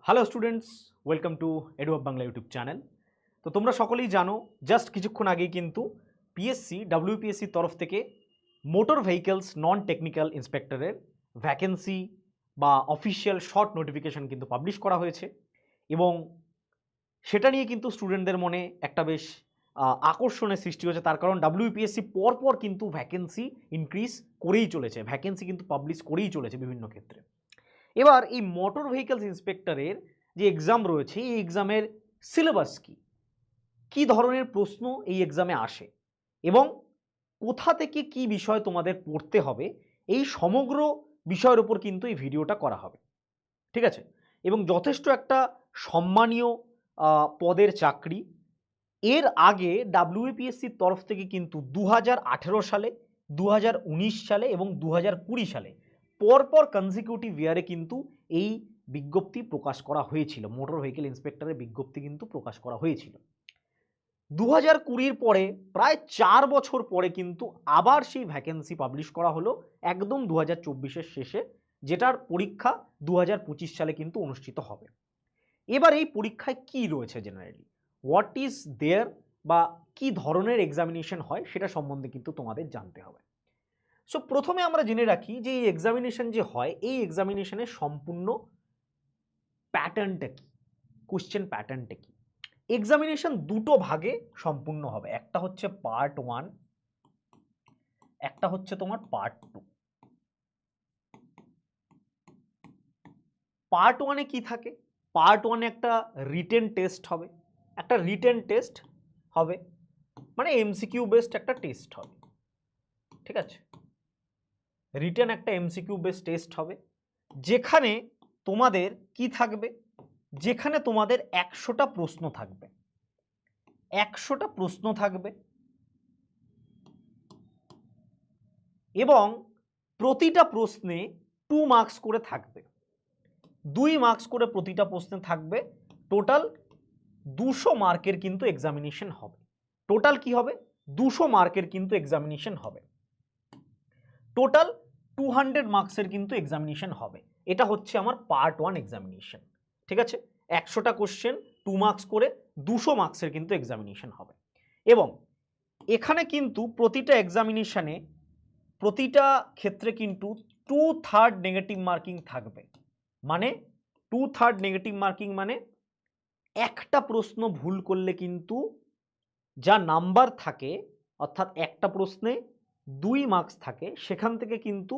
Hello students, welcome to Eduwab Bangla YouTube channel. তো তোমরা সকলেই জানো, জাস্ট কিছুক্ষণ আগেই কিন্তু পিএসসি ডাব্লিউপিএসসির তরফ থেকে মোটর ভেহিকেলস নন টেকনিক্যাল ইন্সপেক্টরের ভ্যাকেন্সি বা অফিসিয়াল শর্ট নোটিফিকেশন কিন্তু পাবলিশ করা হয়েছে এবং সেটা নিয়ে কিন্তু স্টুডেন্টদের মনে একটা বেশ আকর্ষণের সৃষ্টি হয়েছে। তার কারণ ডাব্লিউপিএসসি পরপর কিন্তু ভ্যাকেন্সি ইনক্রিজ করেই চলেছে, ভ্যাকেন্সি কিন্তু পাবলিশ করেই চলেছে বিভিন্ন ক্ষেত্রে। এবার এই মোটর ভেহিকলস ইন্সপেক্টরের যে এক্সাম রয়েছে, এই এক্সামের সিলেবাস কি, কি ধরনের প্রশ্ন এই এক্সামে আসে এবং কোথা থেকে কি বিষয় তোমাদের পড়তে হবে, এই সমগ্র বিষয়ের উপর কিন্তু এই ভিডিওটা করা হবে, ঠিক আছে? এবং যথেষ্ট একটা সম্মানীয় পদের চাকরি। এর আগে ডাব্লিউপিএসসির তরফ থেকে কিন্তু 2018 সালে, 2019 সালে এবং 2020 সালে পরপর কনজিকিউটিভ ইয়ারে কিন্তু এই বিজ্ঞপ্তি প্রকাশ করা হয়েছিল, মোটর ভেহিকেল ইন্সপেক্টরের বিজ্ঞপ্তি কিন্তু প্রকাশ করা হয়েছিল। 2020 পরে প্রায় 4 বছর পরে কিন্তু আবার সেই ভ্যাকেন্সি পাবলিশ করা হলো একদম 2024-এর শেষে, যেটার পরীক্ষা 2025 সালে কিন্তু অনুষ্ঠিত হবে। এবার এই পরীক্ষায় কি রয়েছে, জেনারেলি হোয়াট ইজ দেয়ার বা কি ধরনের এক্সামিনেশন হয় সেটা সম্বন্ধে কিন্তু তোমাদের জানতে হবে। সো প্রথমে আমরা জেনে রাখি যে এই এক্সামিনেশন যে হয়, এই এক্সামিনেশনের সম্পূর্ণ প্যাটার্নটা কি, কোশ্চেন প্যাটার্নটা কি। এক্সামিনেশন দুটো ভাগে সম্পূর্ণ হবে, একটা হচ্ছে পার্ট 1, একটা হচ্ছে তোমার পার্ট 2। পার্ট 1-এ কি থাকে? পার্ট 1-এ একটা রিটেন টেস্ট হবে, একটা রিটেন টেস্ট হবে মানে এমসিকিউ বেসড একটা টেস্ট হবে, ঠিক আছে? রিটেন একটা এমসিকিউ বেসড টেস্ট হবে, যেখানে তোমাদের কি থাকবে, যেখানে তোমাদের 100টা প্রশ্ন থাকবে, 100টা প্রশ্ন থাকবে এবং প্রতিটা প্রশ্নে 2 মার্কস করে থাকবে, 2 মার্কস করে প্রতিটা প্রশ্নে থাকবে। টোটাল 200 মার্কের কিন্তু এক্সামিনেশন হবে। টোটাল কি হবে? 200 মার্কের কিন্তু এক্সামিনেশন হবে। টোটাল 200 মার্কসের কিন্তু এক্সামিনেশন হবে। এটা হচ্ছে আমার পার্ট 1 এক্সামিনেশন, ঠিক আছে? 100টা কোশ্চেন, 2 মার্কস করে 200 মার্কসের কিন্তু এক্সামিনেশন হবে। এবং এখানে কিন্তু প্রতিটা এক্সামিনেশনে, প্রতিটা ক্ষেত্রে কিন্তু 2/3 নেগেটিভ মার্কিং থাকবে। মানে 2/3 নেগেটিভ মার্কিং মানে একটা প্রশ্ন ভুল করলে কিন্তু যা নাম্বার থাকে, অর্থাৎ একটা প্রশ্নে 2 মার্কস থাকে, সেখান থেকে কিন্তু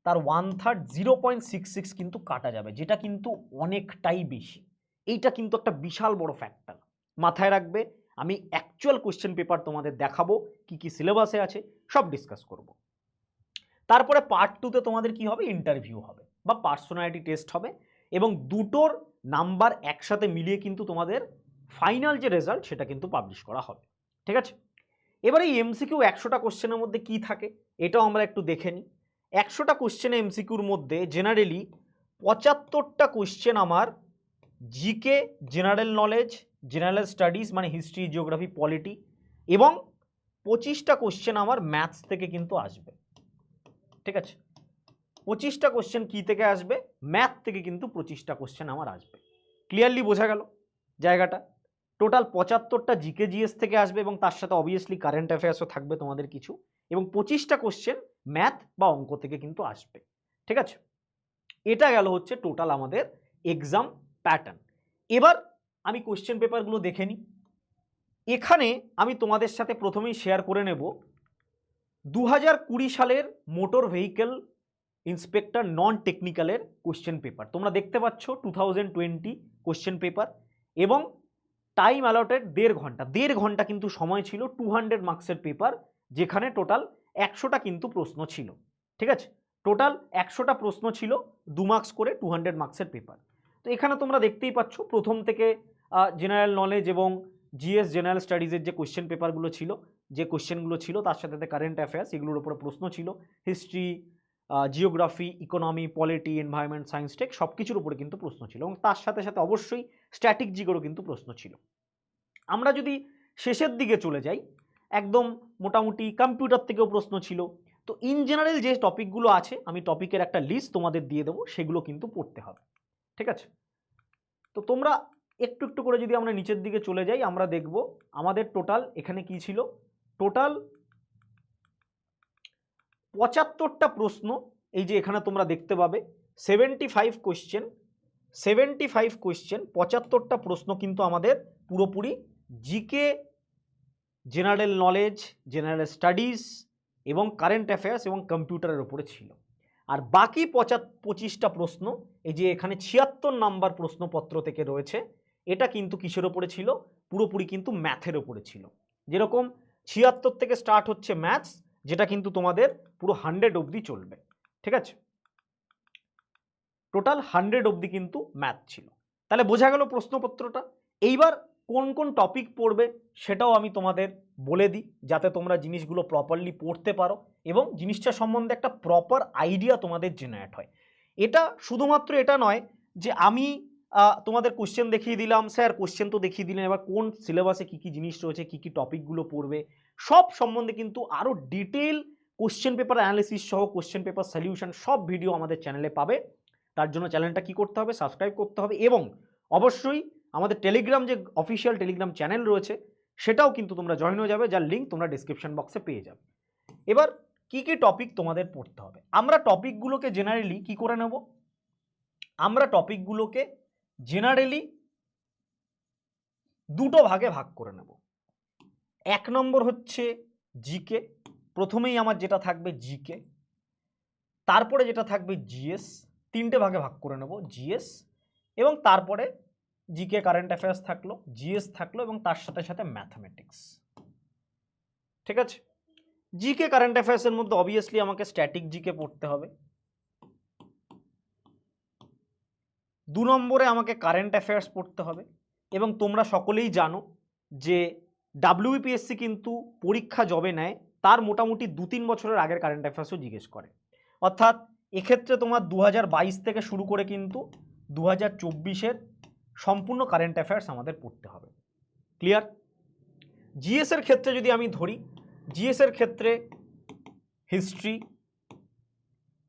তার 1/3 0.66 কিন্তু কাটা যাবে, যেটা কিন্তু অনেকটাই বেশি। এইটা কিন্তু একটা বিশাল বড় ফ্যাক্টর, মাথায় রাখবে। আমি অ্যাকচুয়াল কোশ্চেন পেপার তোমাদের দেখাবো, কি কি সিলেবাসে আছে সব ডিসকাস করব। তারপরে পার্ট 2-তে তোমাদের কি হবে? ইন্টারভিউ হবে বা পার্সোনালিটি টেস্ট হবে এবং দুটোর নাম্বার একসাথে মিলিয়ে কিন্তু তোমাদের ফাইনাল যে রেজাল্ট সেটা কিন্তু পাবলিশ করা হবে, ঠিক আছে? এবার এই এমসিকিউ 100টা কোশ্চেনের মধ্যে কি থাকে এটাও আমরা একটু দেখে নিই। 100টা কোশ্চেনে এমসিকিউর মধ্যে জেনারেলি 75টা কোশ্চেন আমার GK, general knowledge, general studies মানে হিস্ট্রি, জিওগ্রাফি, পলিটি এবং 25টা কোশ্চেন আমার ম্যাথস থেকে কিন্তু আসবে, ঠিক আছে? 25টা কোশ্চেন কি থেকে আসবে? ম্যাথ থেকে কিন্তু 25টা কোশ্চেন আমার আসবে। ক্লিয়ারলি বোঝা গেল জায়গাটা? টোটাল 75টা জিকে জিএস থেকে আসবে এবং তার সাথে অবভিয়াসলি কারেন্ট অ্যাফেয়ার্সও থাকবে তোমাদের কিছু, এবং 25টা কোশ্চেন ম্যাথ বা অঙ্ক থেকে কিন্তু আসবে, ঠিক আছে? এটা গেল হচ্ছে টোটাল আমাদের এক্সাম প্যাটার্ন। এবার আমি কোশ্চেন পেপারগুলো দেখে নিই। এখানে আমি তোমাদের সাথে প্রথমেই শেয়ার করে নেব 2020 সালের মোটর ভেহিকেল ইন্সপেক্টর নন টেকনিক্যালের কোশ্চেন পেপার তোমরা দেখতে পাচ্ছ, 2020 কোশ্চেন পেপার, এবং টাইম অ্যালটেড 1.5 ঘন্টা কিন্তু সময় ছিল। 200 মার্কসের পেপার, যেখানে টোটাল 100টা কিন্তু প্রশ্ন ছিল, ঠিক আছে? টোটাল 100টা প্রশ্ন ছিল, 2 মার্কস করে 200 মার্কসের পেপার। তো এখানে তোমরা দেখতেই পাচ্ছ প্রথম থেকে জেনারেল নলেজ এবং জিএস, জেনারেল স্টাডিজের যে কোশ্চেন পেপারগুলো ছিল, যে কোশ্চেনগুলো ছিল, তার সাথে কারেন্ট অ্যাফেয়ার্স, এগুলোর উপরে প্রশ্ন ছিল। History, geography, economy, polity, environment, science, tech সব কিছুর উপরে কিন্তু প্রশ্ন ছিল এবং তার সাথে সাথে অবশ্যই স্ট্যাটিক জিকেরও কিন্তু প্রশ্ন ছিল। আমরা যদি শেষের দিকে চলে যাই, একদম মোটামুটি কম্পিউটার থেকেও প্রশ্ন ছিল। তো ইন জেনারেল যে টপিকগুলো আছে, আমি টপিকের একটা লিস্ট তোমাদের দিয়ে দেবো, সেগুলো কিন্তু পড়তে হবে, ঠিক আছে? তো তোমরা একটু একটু করে যদি আমরা নিচের দিকে চলে যাই, আমরা দেখব আমাদের টোটাল এখানে কি ছিল, টোটাল 75টা প্রশ্ন। এই যে এখানে তোমরা দেখতে পাবে 75 কোয়েশ্চেন, 75টা প্রশ্ন কিন্তু আমাদের পুরোপুরি GK, general knowledge, general studies এবং কারেন্ট অ্যাফেয়ার্স এবং কম্পিউটারের উপরে ছিল। আর বাকি 25টা প্রশ্ন, এই যে এখানে 76 নাম্বার প্রশ্নপত্র থেকে রয়েছে, এটা কিন্তু কিসের ওপরে ছিল, পুরোপুরি কিন্তু ম্যাথের ওপরে ছিল। যেরকম 76 থেকে স্টার্ট হচ্ছে ম্যাথস, যেটা কিন্তু তোমাদের পুরো 100 অবধি চলবে, ঠিক আছে, টোটাল 100 অবধি কিন্তু ম্যাথ ছিল। তাহলে বোঝা গেল প্রশ্নপত্রটা। এইবার কোন কোন টপিক পড়বে সেটাও আমি তোমাদের বলে দিই, যাতে তোমরা জিনিসগুলো প্রপারলি পড়তে পারো এবং জিনিসটা সম্বন্ধে একটা প্রপার আইডিয়া তোমাদের জেনারেট হয়। এটা শুধুমাত্র এটা নয় যে আমি তোমাদের কোশ্চেন দেখিয়ে দিলাম, স্যার কোশ্চেন তো দেখিয়ে দিলেন, এবার কোন সিলেবাসে কী কী জিনিস রয়েছে, কী কী টপিকগুলো পড়বে, সব সম্বন্ধে কিন্তু আরও ডিটেল কোশ্চেন পেপার অ্যানালিসিস সহ কোশ্চেন পেপার সলিউশন সব ভিডিও আমাদের চ্যানেলে পাবে। তার জন্য চ্যানেলটা কি করতে হবে, সাবস্ক্রাইব করতে হবে এবং অবশ্যই আমাদের টেলিগ্রাম যে অফিসিয়াল টেলিগ্রাম চ্যানেল রয়েছে সেটাও কিন্তু তোমরা জয়েন হয়ে যাবে, যার লিঙ্ক তোমরা ডিসক্রিপশন বক্সে পেয়ে যাবে। এবার কি কি টপিক তোমাদের পড়তে হবে, আমরা টপিকগুলোকে জেনারেলি কি করে নেব, আমরা টপিকগুলোকে জেনারেলি দুটো ভাগে ভাগ করে নেব। এক নম্বর হচ্ছে জিকে, প্রথমেই আমার যেটা থাকবে জিকে, তারপরে যেটা থাকবে জিএস, তিনটে ভাগে ভাগ করে নেব, জিএস এবং তারপরে জিকে কারেন্ট অ্যাফেয়ার্স থাকলো, জিএস থাকলো এবং তার সাথে সাথে ম্যাথমেটিক্স, ঠিক আছে। জিকে কারেন্ট অ্যাফেয়ার্সের মধ্যে অবভিয়াসলি আমাকে স্ট্যাটিক জিকে পড়তে হবে, 2 নম্বরে আমাকে কারেন্ট অ্যাফেয়ার্স পড়তে হবে এবং তোমরা সকলেই জানো যে ডাব্লিউবিপিএসসি কিন্তু পরীক্ষা যবে নেয় তার মোটামুটি 2-3 বছরের আগের কারেন্ট অ্যাফেয়ার্সও জিজ্ঞেস করে, অর্থাৎ এক্ষেত্রে তোমার 2022 থেকে শুরু করে কিন্তু 2024-এর সম্পূর্ণ কারেন্ট অ্যাফেয়ার্স আমাদের পড়তে হবে। ক্লিয়ার? জিএস এর ক্ষেত্রে যদি আমি ধরি, জিএস এর ক্ষেত্রে history,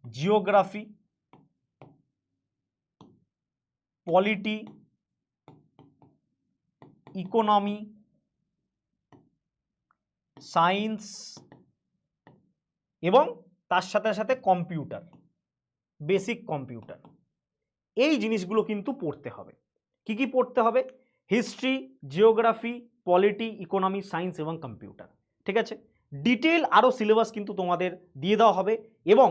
geography, polity, economy, science এবং তার সাথে সাথে কম্পিউটার, বেসিক কম্পিউটার, এই জিনিসগুলো কিন্তু পড়তে হবে। কি কি পড়তে হবে? History, geography, polity, economy, science এবং কম্পিউটার, ঠিক আছে। ডিটেল আরও সিলেবাস কিন্তু তোমাদের দিয়ে দেওয়া হবে এবং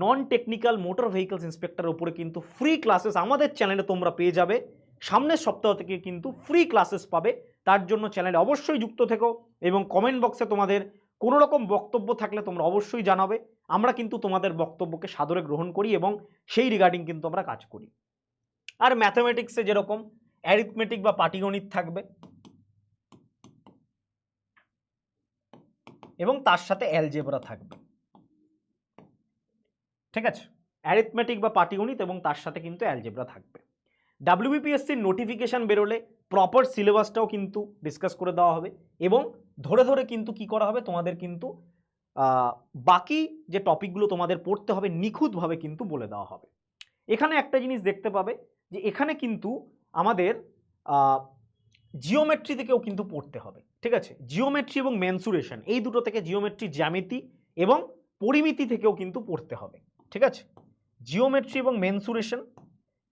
নন টেকনিক্যাল মোটর ভেহিকলস ইন্সপেক্টরের উপরে কিন্তু ফ্রি ক্লাসেস আমাদের চ্যানেলে তোমরা পেয়ে যাবে। সামনের সপ্তাহ থেকে কিন্তু ফ্রি ক্লাসেস পাবে, তার জন্য চ্যানেলে অবশ্যই যুক্ত থেকো এবং কমেন্ট বক্সে তোমাদের কোনো রকম বক্তব্য থাকলে তোমরা অবশ্যই জানাবে। আমরা কিন্তু তোমাদের বক্তব্যকে সাদরে গ্রহণ করি এবং সেই রিগার্ডিং কিন্তু আমরা কাজ করি। আর ম্যাথমেটিক্সে যেরকম অ্যারিথমেটিক বা পাটিগণিত থাকবে এবং তার সাথে অ্যালজেব্রা থাকবে, ঠিক আছে। অ্যারিথমেটিক বা পাটিগণিত এবং তার সাথে কিন্তু অ্যালজেব্রা থাকবে। ডাব্লিউবিপিএসসির নোটিফিকেশান বেরোলে প্রপার সিলেবাসটাও কিন্তু ডিসকাস করে দেওয়া হবে এবং ধরে ধরে কিন্তু কি করা হবে, তোমাদের কিন্তু বাকি যে টপিকগুলো তোমাদের পড়তে হবে নিখুঁতভাবে কিন্তু বলে দেওয়া হবে। এখানে একটা জিনিস দেখতে পাবে যে এখানে কিন্তু আমাদের জিওমেট্রি থেকেও কিন্তু পড়তে হবে, ঠিক আছে। জিওমেট্রি এবং মেনসুরেশন এই দুটো থেকে, জিওমেট্রি জ্যামিতি এবং পরিমিতি থেকেও কিন্তু পড়তে হবে, ঠিক আছে। জিওমেট্রি এবং মেনসুরেশন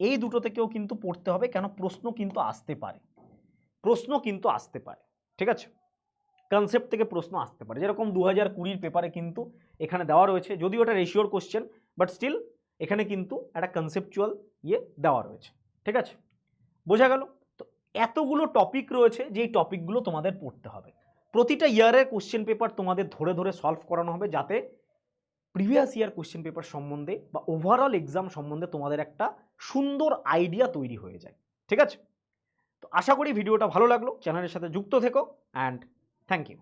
এই দুটো থেকেও কিন্তু পড়তে হবে, কেন প্রশ্ন কিন্তু আসতে পারে, প্রশ্ন কিন্তু আসতে পারে, ঠিক আছে। কনসেপ্ট থেকে প্রশ্ন আসতে পারে, যেরকম 2020 পেপারে কিন্তু এখানে দেওয়া রয়েছে, যদিও এটা রেশিওর কোশ্চেন বাট স্টিল এখানে কিন্তু একটা কনসেপচুয়াল দেওয়া রয়েছে, ঠিক আছে। বোঝা গেল? তো এতগুলো টপিক রয়েছে যেই টপিকগুলো তোমাদের পড়তে হবে। প্রতিটা ইয়ারের কোশ্চেন পেপার তোমাদের ধরে ধরে সলভ করানো হবে, যাতে প্রিভিয়াস ইয়ার কোশ্চেন পেপার সম্বন্ধে বা ওভারঅল এক্সাম সম্বন্ধে তোমাদের একটা সুন্দর আইডিয়া তৈরি হয়ে যায়, ঠিক আছে। তো আশা করি ভিডিওটা ভালো লাগলো, চ্যানেলের সাথে যুক্ত থেকো অ্যান্ড থ্যাংক ইউ।